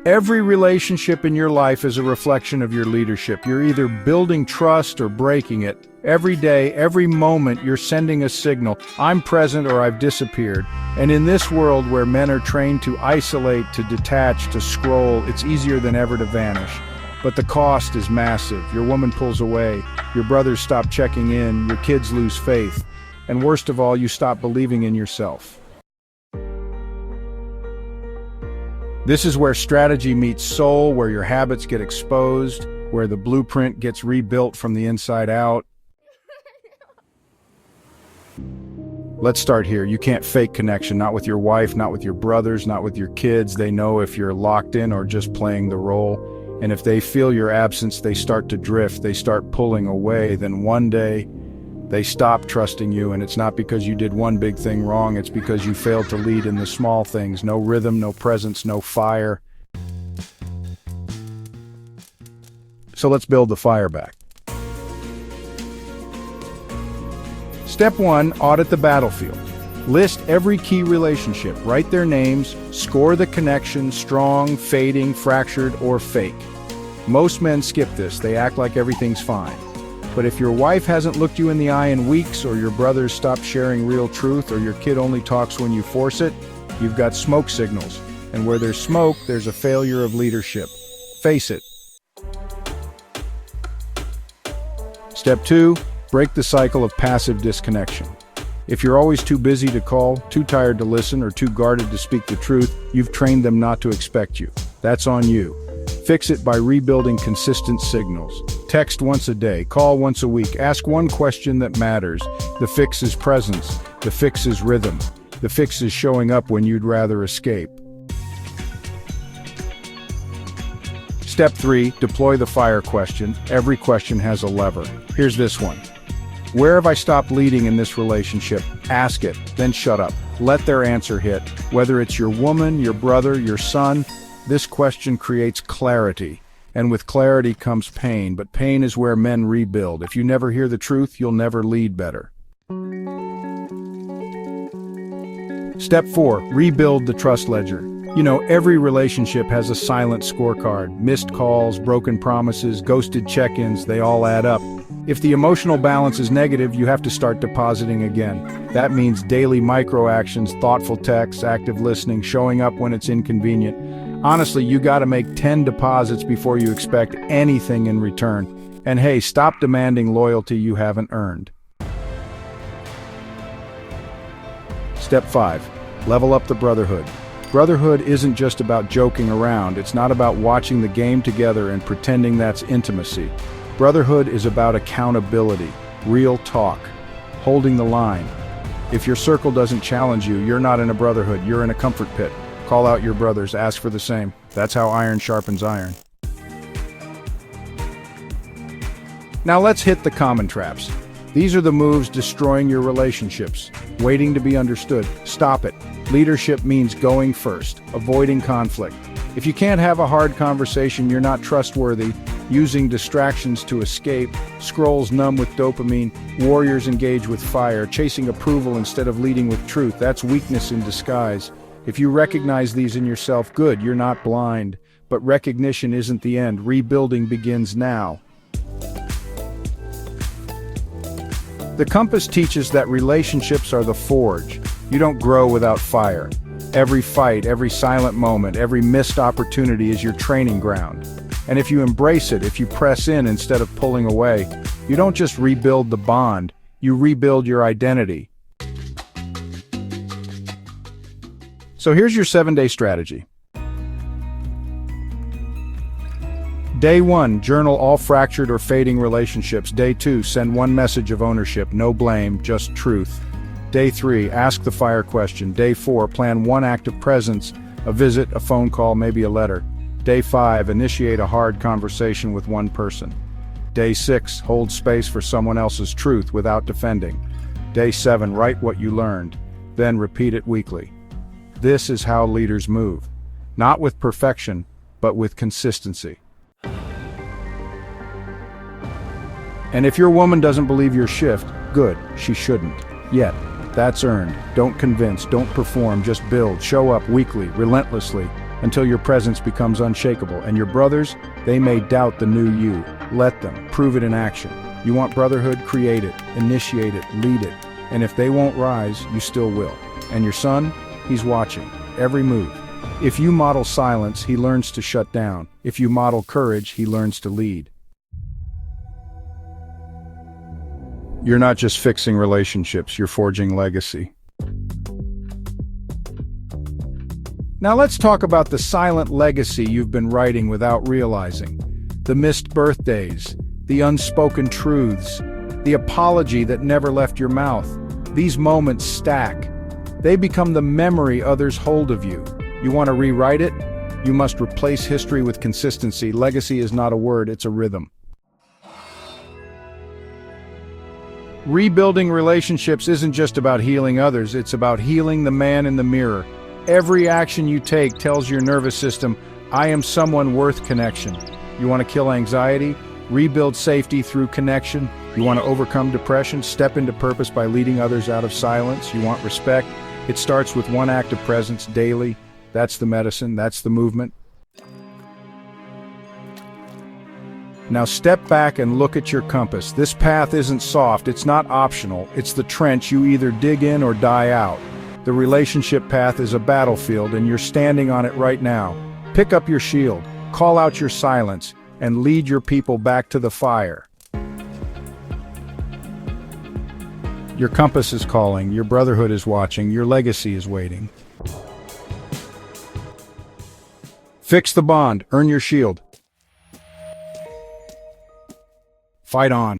Every relationship in your life is a reflection of your leadership. You're either building trust or breaking it. Every day, every moment, you're sending a signal. I'm present or I've disappeared. And in this world where men are trained to isolate, to detach, to scroll, it's easier than ever to vanish. But the cost is massive. Your woman pulls away. Your brothers stop checking in. Your kids lose faith. And worst of all, you stop believing in yourself. This is where strategy meets soul, where your habits get exposed, where the blueprint gets rebuilt from the inside out. Let's start here. You can't fake connection, not with your wife, not with your brothers, not with your kids. They know if you're locked in or just playing the role. And if they feel your absence, they start to drift, they start pulling away. Then one day, they stop trusting you, and it's not because you did one big thing wrong, it's because you failed to lead in the small things. No rhythm, no presence, no fire. So let's build the fire back. Step 1, audit the battlefield. List every key relationship, write their names, score the connection, strong, fading, fractured, or fake. Most men skip this, they act like everything's fine. But if your wife hasn't looked you in the eye in weeks, or your brothers stopped sharing real truth, or your kid only talks when you force it, you've got smoke signals. And where there's smoke, there's a failure of leadership. Face it. Step 2, break the cycle of passive disconnection. If you're always too busy to call, too tired to listen, or too guarded to speak the truth, you've trained them not to expect you. That's on you. Fix it by rebuilding consistent signals. Text once a day, call once a week, ask one question that matters. The fix is presence. The fix is rhythm. The fix is showing up when you'd rather escape. Step 3, deploy the fire question. Every question has a lever. Here's this one. Where have I stopped leading in this relationship? Ask it, then shut up. Let their answer hit. Whether it's your woman, your brother, your son, this question creates clarity. And with clarity comes pain, but pain is where men rebuild. If you never hear the truth, you'll never lead better. Step 4, rebuild the trust ledger. You know, every relationship has a silent scorecard. Missed calls, broken promises, ghosted check-ins, they all add up. If the emotional balance is negative, you have to start depositing again. That means daily micro-actions, thoughtful texts, active listening, showing up when it's inconvenient. Honestly, you gotta make 10 deposits before you expect anything in return. And hey, stop demanding loyalty you haven't earned. Step 5, level up the brotherhood. Brotherhood isn't just about joking around. It's not about watching the game together and pretending that's intimacy. Brotherhood is about accountability, real talk, holding the line. If your circle doesn't challenge you, you're not in a brotherhood, you're in a comfort pit. Call out your brothers, ask for the same. That's how iron sharpens iron. Now let's hit the common traps. These are the moves destroying your relationships. Waiting to be understood. Stop it. Leadership means going first, avoiding conflict. If you can't have a hard conversation, you're not trustworthy. Using distractions to escape, scrolls numb with dopamine, warriors engage with fire, chasing approval instead of leading with truth. That's weakness in disguise. If you recognize these in yourself, good, you're not blind. But recognition isn't the end. Rebuilding begins now. The compass teaches that relationships are the forge. You don't grow without fire. Every fight, every silent moment, every missed opportunity is your training ground. And if you embrace it, if you press in instead of pulling away, you don't just rebuild the bond, you rebuild your identity. So here's your 7-day strategy. Day 1, journal all fractured or fading relationships. Day 2, send one message of ownership, no blame, just truth. Day 3, ask the fire question. Day 4, plan one act of presence, a visit, a phone call, maybe a letter. Day 5, initiate a hard conversation with one person. Day 6, hold space for someone else's truth without defending. Day 7, write what you learned, then repeat it weekly. This is how leaders move. Not with perfection, but with consistency. And if your woman doesn't believe your shift, good, she shouldn't. Yet, that's earned. Don't convince, don't perform, just build. Show up weekly, relentlessly, until your presence becomes unshakable. And your brothers, they may doubt the new you. Let them. Prove it in action. You want brotherhood? Create it, initiate it, lead it. And if they won't rise, you still will. And your son, he's watching every move. If you model silence, he learns to shut down. If you model courage, he learns to lead. You're not just fixing relationships, you're forging legacy. Now let's talk about the silent legacy you've been writing without realizing. The missed birthdays, the unspoken truths, the apology that never left your mouth. These moments stack. They become the memory others hold of you. You want to rewrite it? You must replace history with consistency. Legacy is not a word, it's a rhythm. Rebuilding relationships isn't just about healing others, it's about healing the man in the mirror. Every action you take tells your nervous system, I am someone worth connection. You want to kill anxiety? Rebuild safety through connection. You want to overcome depression? Step into purpose by leading others out of silence. You want respect? It starts with one act of presence daily. That's the medicine, that's the movement. Now step back and look at your compass. This path isn't soft, it's not optional. It's the trench you either dig in or die out. The relationship path is a battlefield and you're standing on it right now. Pick up your shield, call out your silence, and lead your people back to the fire. Your compass is calling, your brotherhood is watching, your legacy is waiting. Fix the bond, earn your shield. Fight on.